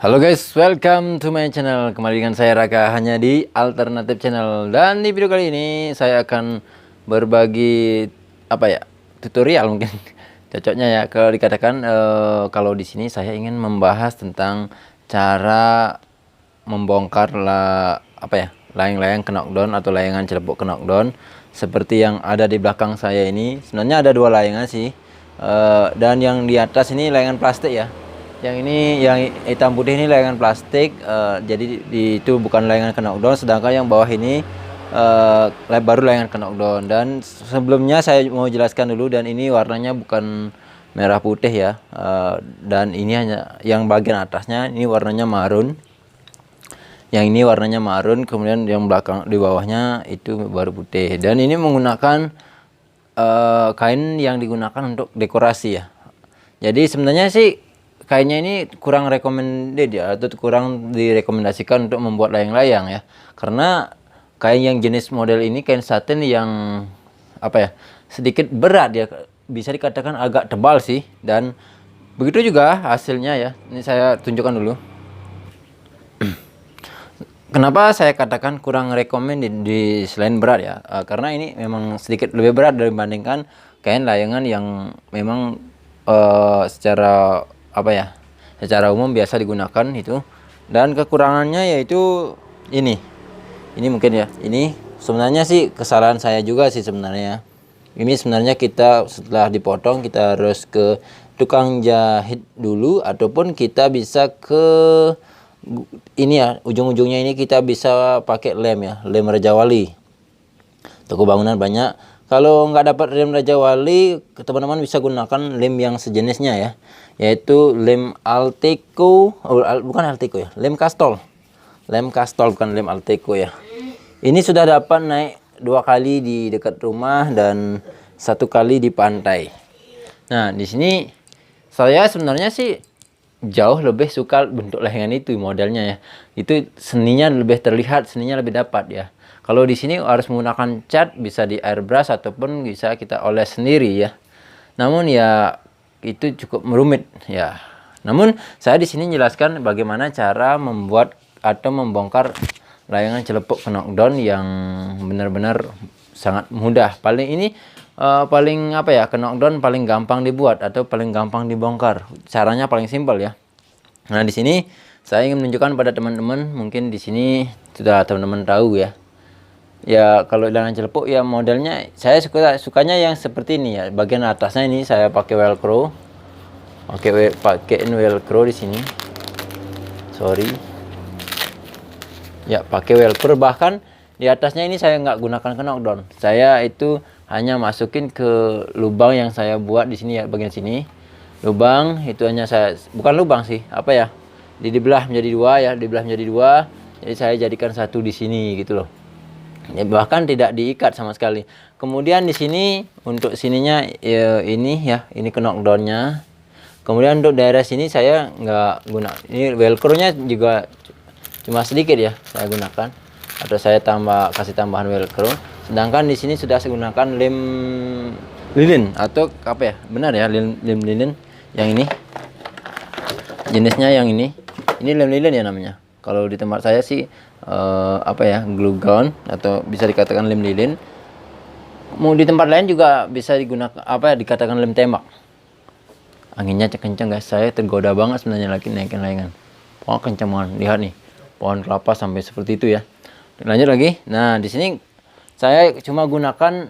Halo guys, welcome to my channel. Kembali dengan saya Raka, hanya di Alternatif Channel. Dan di video kali ini saya akan berbagi tutorial mungkin cocoknya ya kalau dikatakan kalau di sini saya ingin membahas tentang cara membongkar layang-layang knockdown atau layangan celepuk knockdown seperti yang ada di belakang saya ini. Sebenarnya ada dua layangan sih, dan yang di atas ini layangan plastik ya. Yang ini yang hitam putih ini layangan plastik, jadi itu bukan layangan knockdown, sedangkan yang bawah ini baru layangan knockdown. Dan sebelumnya saya mau jelaskan dulu, dan ini warnanya bukan merah putih ya, dan ini hanya yang bagian atasnya ini warnanya marun, yang ini warnanya marun, kemudian yang belakang di bawahnya itu baru putih. Dan ini menggunakan kain yang digunakan untuk dekorasi ya. Jadi sebenarnya sih kainnya ini kurang recommended ya, atau kurang direkomendasikan untuk membuat layang-layang ya, karena kain yang jenis model ini kain satin yang sedikit berat ya, bisa dikatakan agak tebal sih. Dan begitu juga hasilnya ya, ini saya tunjukkan dulu. Kenapa saya katakan kurang recommended di selain berat ya, karena ini memang sedikit lebih berat dibandingkan kain layangan yang memang secara umum biasa digunakan itu. Dan kekurangannya yaitu ini mungkin ya, ini sebenarnya sih kesalahan saya juga sih sebenarnya. Ini sebenarnya kita setelah dipotong kita harus ke tukang jahit dulu, ataupun kita bisa ke ini ya, ujung-ujungnya ini kita bisa pakai lem ya, lem Raja Wali. Toko bangunan banyak. Kalau nggak dapat lem Raja Wali, teman-teman bisa gunakan lem yang sejenisnya ya, yaitu lem Alteco, bukan Alteco ya, lem Castol. Lem Castol, bukan lem Alteco ya. Ini sudah dapat naik 2 kali di dekat rumah dan 1 kali di pantai. Nah, di sini saya sebenarnya sih jauh lebih suka bentuk layangan itu, modelnya ya. Itu seninya lebih terlihat, seninya lebih dapat ya. Kalau di sini harus menggunakan cat, bisa di airbrush ataupun bisa kita oles sendiri ya. Namun ya itu cukup rumit ya. Namun saya di sini menjelaskan bagaimana cara membuat atau membongkar layangan celepuk knockdown yang benar-benar sangat mudah. Knockdown paling gampang dibuat atau paling gampang dibongkar. Caranya paling simpel ya. Nah, di sini saya ingin menunjukkan pada teman-teman, mungkin di sini sudah teman-teman tahu ya. Ya, kalau layangan celepuk ya modelnya saya sukanya yang seperti ini ya. Bagian atasnya ini saya pakai velcro. Pakaiin velcro di sini. Sorry. Ya, pakai velcro, bahkan di atasnya ini saya nggak gunakan knockdown. Saya itu hanya masukin ke lubang yang saya buat di sini ya, bagian sini. Lubang itu hanya bukan lubang sih, dibelah menjadi 2 ya, Jadi saya jadikan satu di sini gitu loh. Ya, bahkan tidak diikat sama sekali. Kemudian di sini untuk sininya ya, ini knockdownnya. Kemudian untuk daerah sini saya nggak guna. Ini velcro-nya juga cuma sedikit ya saya gunakan, atau saya kasih tambahan velcro. Sedangkan di sini sudah saya gunakan lem lilin atau benar ya, lem lilin yang ini. Jenisnya yang ini lem lilin ya namanya. Kalau di tempat saya sih glue gun, atau bisa dikatakan lem lilin. Mau di tempat lain juga bisa digunakan dikatakan lem tembak. Anginnya kencang guys, saya tergoda banget sebenarnya lagi naikin layangan. Pohon kencang banget, lihat nih, pohon kelapa sampai seperti itu ya. Lanjut lagi. Nah, di sini saya cuma gunakan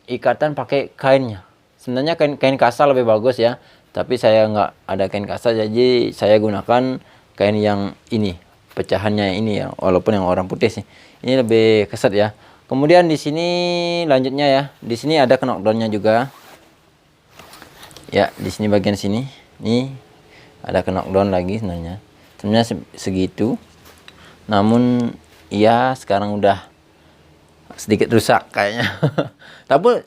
ikatan pakai kainnya. Sebenarnya kain kasa lebih bagus ya, tapi saya nggak ada kain kasa, jadi saya gunakan kain yang ini, pecahannya ini ya, walaupun yang orang putih sih ini lebih keset ya. Kemudian di sini lanjutnya ya, di sini ada knockdownnya juga ya. Di sini bagian sini nih ada knockdown lagi, sebenarnya segitu. Namun ya sekarang udah sedikit rusak kayaknya.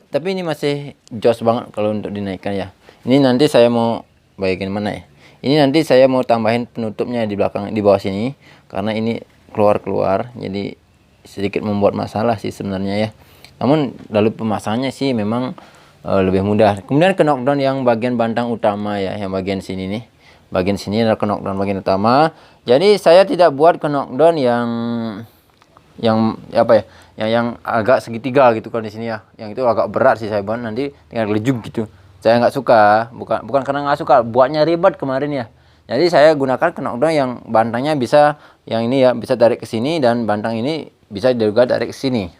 tapi ini masih jos banget kalau untuk dinaikkan ya. Ini nanti saya mau bagian mana ya, ini nanti saya mau tambahin penutupnya di belakang, di bawah sini, karena ini keluar jadi sedikit membuat masalah sih sebenarnya ya. Namun lalu pemasangannya sih memang lebih mudah. Kemudian knockdown yang bagian bantang utama ya, yang bagian sini nih, bagian sini adalah knockdown bagian utama. Jadi saya tidak buat knockdown yang apa ya, yang agak segitiga gitu kan di sini ya. Yang itu agak berat sih saya buat, nanti tinggal lejuk gitu. Saya nggak suka, bukan karena nggak suka, buatnya ribet kemarin ya. Jadi saya gunakan knockdown yang bantangnya bisa, yang ini ya bisa tarik ke sini, dan bantang ini bisa juga tarik ke sini.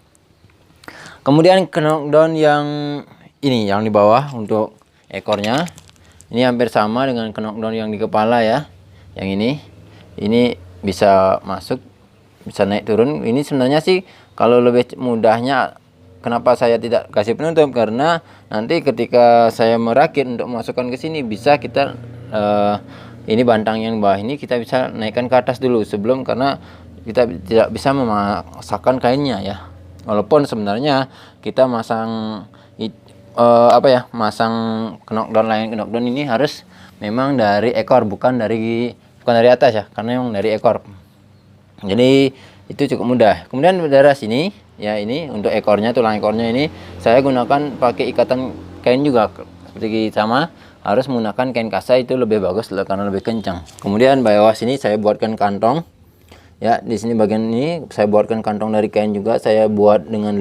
Kemudian knockdown yang ini yang di bawah untuk ekornya, ini hampir sama dengan knockdown yang di kepala ya. Yang ini bisa masuk, bisa naik turun. Ini sebenarnya sih kalau lebih mudahnya, kenapa saya tidak kasih penutup, karena nanti ketika saya merakit untuk masukkan ke sini, bisa kita ini bantang yang bawah ini kita bisa naikkan ke atas dulu sebelum, karena kita tidak bisa memasakkan kainnya ya. Walaupun sebenarnya kita masang masang knockdown ini harus memang dari ekor, bukan dari atas ya, karena memang dari ekor. Jadi itu cukup mudah. Kemudian daerah sini ya, ini untuk ekornya, tulang ekornya ini saya gunakan pakai ikatan kain juga, seperti sama, harus menggunakan kain kasa, itu lebih bagus karena lebih kencang. Kemudian bawah sini saya buatkan kantong ya. Di sini bagian ini saya buatkan kantong dari kain juga, saya buat dengan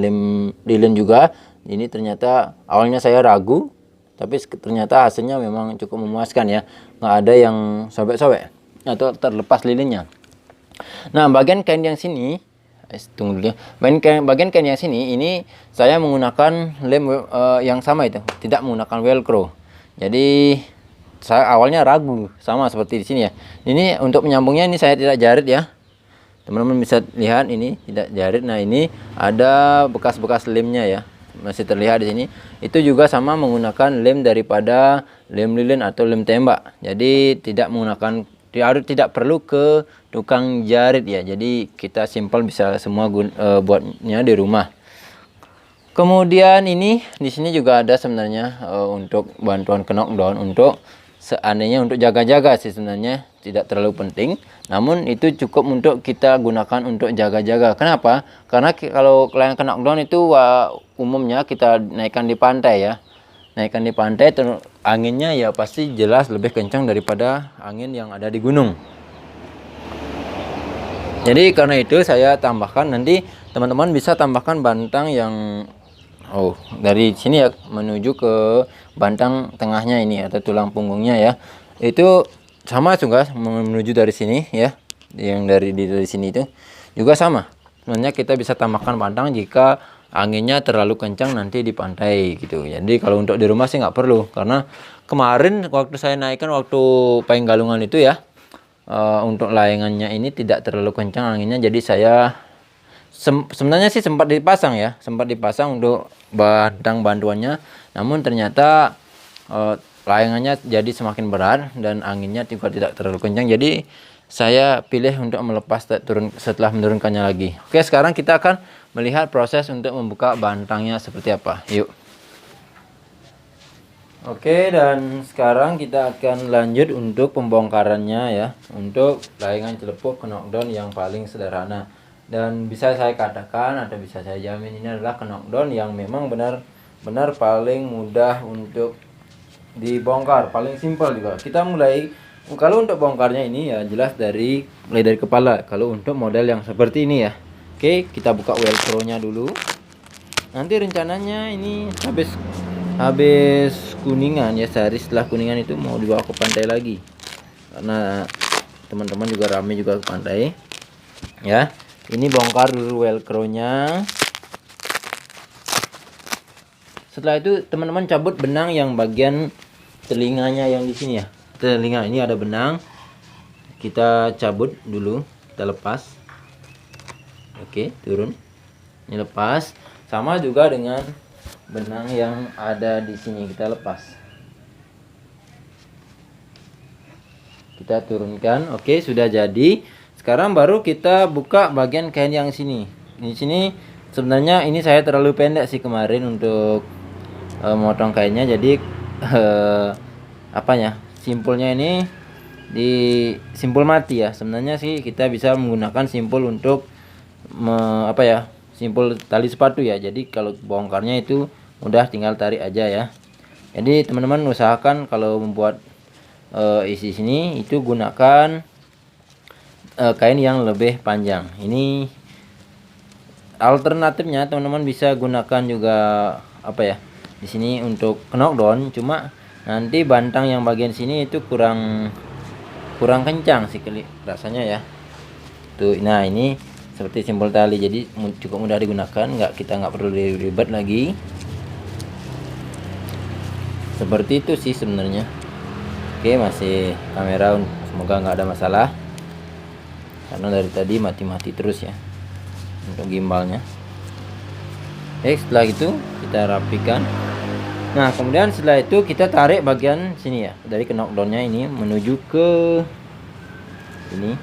lilin juga. Ini ternyata awalnya saya ragu, tapi ternyata hasilnya memang cukup memuaskan ya, nggak ada yang sobek-sobek atau terlepas lilinnya. Nah, bagian kain yang sini, tunggu dulu ya. Bagian kain yang sini ini saya menggunakan lem yang sama, itu tidak menggunakan velcro. Jadi saya awalnya ragu, sama seperti di sini ya. Ini untuk menyambungnya, ini saya tidak jarit ya. Teman-teman bisa lihat ini tidak jarit. Nah, ini ada bekas-bekas lemnya ya, masih terlihat di sini. Itu juga sama menggunakan lem daripada lem lilin atau lem tembak. Jadi tidak perlu ke tukang jarit ya. Jadi kita simpel bisa semua buatnya di rumah. Kemudian ini di sini juga ada sebenarnya untuk bantuan knockdown, untuk seandainya untuk jaga-jaga sih, sebenarnya tidak terlalu penting, namun itu cukup untuk kita gunakan untuk jaga-jaga. Kenapa? Karena kalau kalian knockdown itu umumnya kita naikkan di pantai ya. Naikkan di pantai, anginnya ya pasti jelas lebih kencang daripada angin yang ada di gunung. Jadi karena itu saya tambahkan, nanti teman-teman bisa tambahkan bantang yang dari sini ya menuju ke bantang tengahnya ini atau tulang punggungnya ya. Itu sama juga menuju dari sini ya. Yang dari sini itu juga sama. Sebenarnya kita bisa tambahkan bantang jika anginnya terlalu kencang nanti di pantai gitu. Jadi kalau untuk di rumah sih nggak perlu, karena kemarin waktu saya naikkan waktu Payung Galungan itu ya, untuk layangannya ini tidak terlalu kencang anginnya, jadi saya sebenarnya sih sempat dipasang untuk bantang bantuannya, namun ternyata layangannya jadi semakin berat dan anginnya juga tidak terlalu kencang, jadi saya pilih untuk melepas setelah menurunkannya lagi. Oke, sekarang kita akan melihat proses untuk membuka bantangnya seperti apa. Yuk. Oke, dan sekarang kita akan lanjut untuk pembongkarannya ya, untuk layangan celepuk knockdown yang paling sederhana. Dan bisa saya katakan atau bisa saya jamin ini adalah knockdown yang memang benar-benar paling mudah untuk dibongkar, paling simpel juga. Kita mulai, kalau untuk bongkarnya ini ya jelas mulai dari kepala. Kalau untuk model yang seperti ini ya, oke, kita buka velcro nya dulu. Nanti rencananya ini habis Kuningan ya, sehari setelah Kuningan itu mau dibawa ke pantai lagi, karena teman-teman juga rame juga ke pantai ya. Ini bongkar dulu velcro nya. Setelah itu teman-teman cabut benang yang bagian telinganya yang di sini ya. Telinga ini ada benang, kita cabut dulu, kita lepas. Oke, turun, ini lepas. Sama juga dengan benang yang ada di sini, kita lepas, kita turunkan. Oke, sudah jadi. Sekarang baru kita buka bagian kain yang sini. Di sini sebenarnya ini saya terlalu pendek sih kemarin untuk motong kainnya, jadi simpulnya ini di simpul mati ya. Sebenarnya sih kita bisa menggunakan simpul untuk simpul tali sepatu ya. Jadi kalau bongkarnya itu mudah, tinggal tarik aja ya. Jadi teman-teman usahakan kalau membuat isi sini itu gunakan kain yang lebih panjang. Ini alternatifnya teman-teman bisa gunakan juga apa ya, di sini untuk knockdown, cuma nanti bantang yang bagian sini itu kurang kencang sih rasanya ya tuh. Nah ini seperti simpul tali, jadi cukup mudah digunakan, kita nggak perlu ribet lagi. Seperti itu sih sebenarnya. Oke, masih kamera, semoga nggak ada masalah karena dari tadi mati-mati terus ya untuk gimbalnya. Oke, setelah itu kita rapikan. Nah kemudian setelah itu kita tarik bagian sini ya, dari knockdownnya ini menuju ke ini.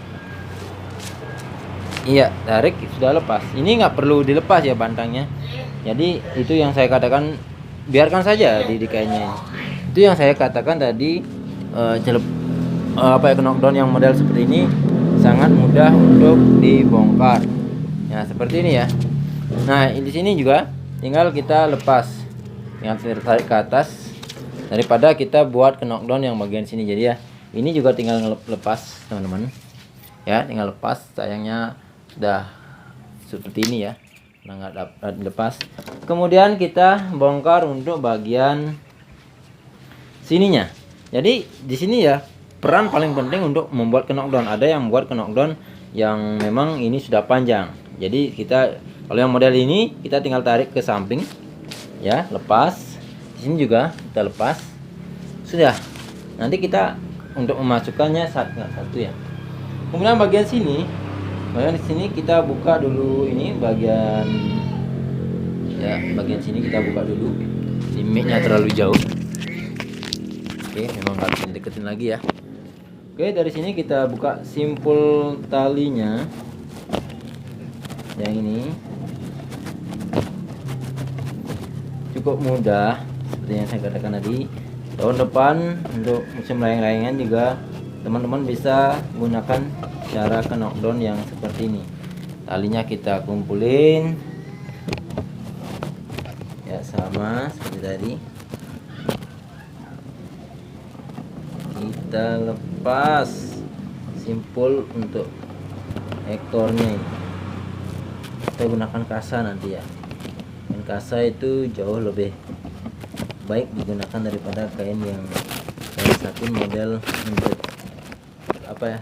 Iya, tarik, sudah lepas. Ini nggak perlu dilepas ya bantangnya. Jadi itu yang saya katakan, biarkan saja di kainnya ini. Itu yang saya katakan tadi, knockdown yang model seperti ini sangat mudah untuk dibongkar. Nah seperti ini ya. Nah di sini juga tinggal kita lepas, tinggal tarik ke atas daripada kita buat knockdown yang bagian sini. Jadi ya ini juga tinggal lepas teman-teman ya, tinggal lepas. Sayangnya sudah seperti ini ya, nggak dapat dilepas. Kemudian kita bongkar untuk bagian sininya. Jadi di sini ya peran paling penting untuk membuat knockdown. Ada yang membuat knockdown yang memang ini sudah panjang. Jadi kita kalau yang model ini kita tinggal tarik ke samping ya, lepas. Di sini juga kita lepas. Sudah. Nanti kita untuk memasukkannya satu ya. Kemudian bagian sini kita buka dulu ini bagian ya, bagian sini kita buka dulu. Ini mic-nya terlalu jauh. Oke, memang harus deketin lagi ya. Oke, dari sini kita buka simpul talinya yang ini. Cukup mudah seperti yang saya katakan tadi. Tahun depan untuk musim layang-layangan juga teman-teman bisa gunakan cara knockdown yang seperti ini. Talinya kita kumpulin ya, sama seperti tadi. Kita lepas simpul untuk ekornya ini. Kita gunakan kasa nanti ya, dan kasa itu jauh lebih baik digunakan daripada kain yang saya satin model untuk apa ya,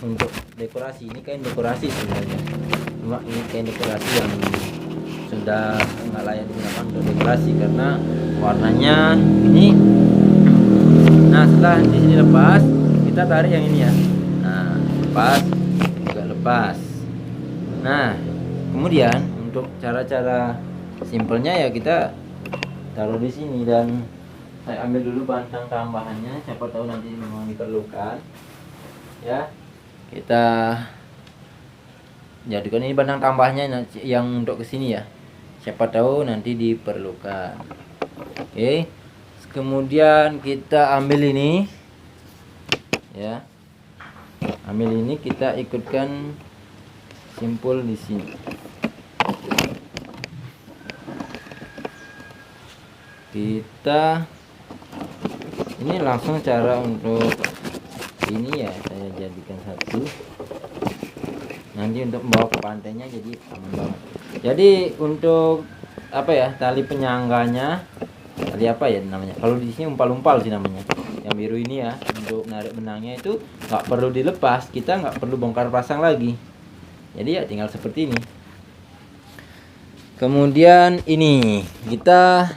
untuk dekorasi. Ini kain dekorasi sebenarnya, cuma ini kain dekorasi yang sudah nggak layak digunakan untuk dekorasi karena warnanya ini. Nah setelah di sini lepas, kita tarik yang ini ya. Nah lepas, juga lepas. Nah kemudian untuk cara-cara simpelnya ya, kita taruh di sini dan saya ambil dulu bantang tambahannya, siapa tahu nanti memang diperlukan ya. Kita jadikan ini bantang tambahnya yang untuk kesini ya, siapa tahu nanti diperlukan. Oke, kemudian kita ambil ini ya, ambil ini, kita ikutkan simpul di sini. Kita ini langsung cara untuk ini ya, saya jadikan satu. Nanti untuk membawa ke pantainya jadi aman banget. Jadi untuk apa ya, tali penyangganya, tali apa ya namanya, kalau di sini umpal-umpal sih namanya, yang biru ini ya, untuk narik benangnya itu nggak perlu dilepas, kita nggak perlu bongkar pasang lagi. Jadi ya tinggal seperti ini. Kemudian ini kita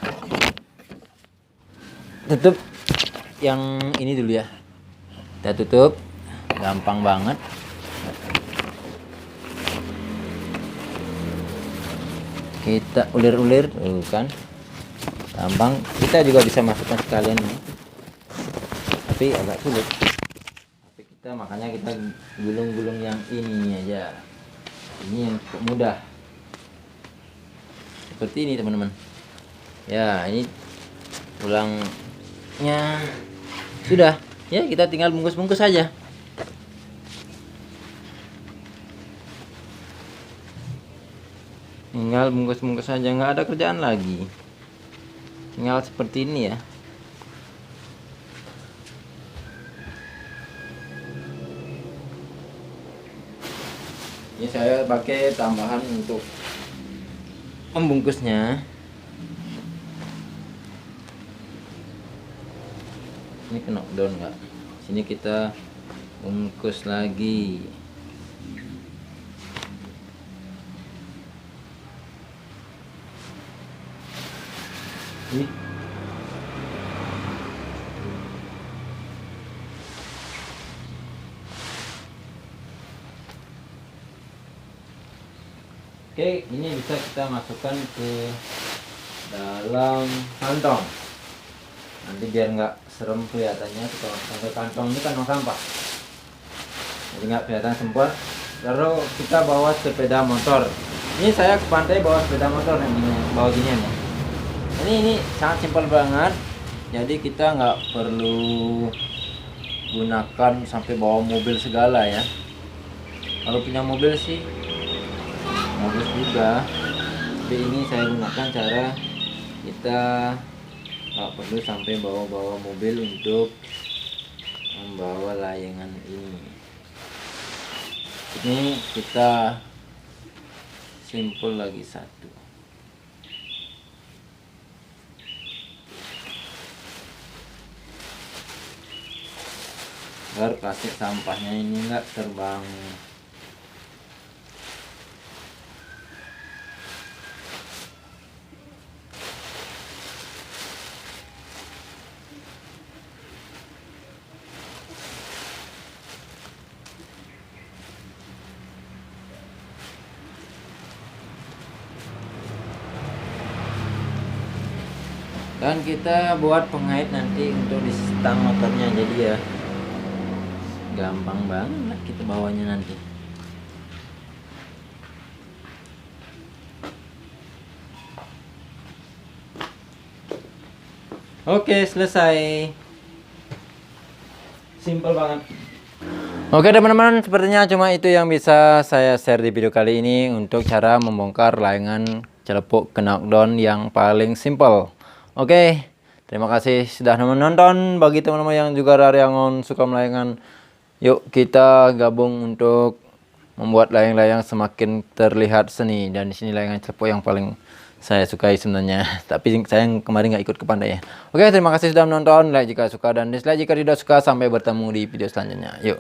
tutup yang ini dulu ya, kita tutup, gampang banget. Kita ulir-ulir kan, gampang. Kita juga bisa masukkan sekalian ini, tapi agak sulit. Tapi kita makanya kita gulung-gulung yang ini aja, ini yang cukup mudah seperti ini teman-teman ya. Ini tulangnya sudah ya, kita tinggal bungkus-bungkus saja. Tinggal bungkus-bungkus saja, nggak ada kerjaan lagi, tinggal seperti ini ya. Ini saya pakai tambahan untuk membungkusnya. Ini kena knockdown nggak? Sini kita bungkus lagi. Ini. Oke, ini bisa kita masukkan ke dalam kantong. Nanti biar nggak serem kelihatannya, kita masukkan ke kantong. Ini kantong sampah, jadi nggak kelihatan sempit. Lalu kita bawa sepeda motor. Ini saya ke pantai bawa sepeda motor yang ini, bawa ginian ya. Ini sangat simpel banget. Jadi kita nggak perlu gunakan sampai bawa mobil segala ya. Kalau punya mobil sih bagus juga. Tapi ini saya gunakan cara kita nggak perlu sampai bawa-bawa mobil untuk membawa layangan ini. Ini kita simpul lagi satu. Agar plastik sampahnya ini nggak terbang. Dan kita buat pengait nanti untuk di stang motornya, jadi ya gampang banget lah kita bawanya nanti. Oke, selesai. Simple banget. Oke teman-teman, sepertinya cuma itu yang bisa saya share di video kali ini untuk cara membongkar layangan celepuk knockdown yang paling simple. Oke, terima kasih sudah menonton. Bagi teman-teman yang juga dari yang suka melayangan, yuk kita gabung untuk membuat layang-layang semakin terlihat seni. Dan di sini layangan celepuk yang paling saya sukai sebenarnya. Tapi saya kemarin nggak ikut ke pantai ya. Oke, terima kasih sudah menonton. Like jika suka dan dislike jika tidak suka. Sampai bertemu di video selanjutnya. Yuk.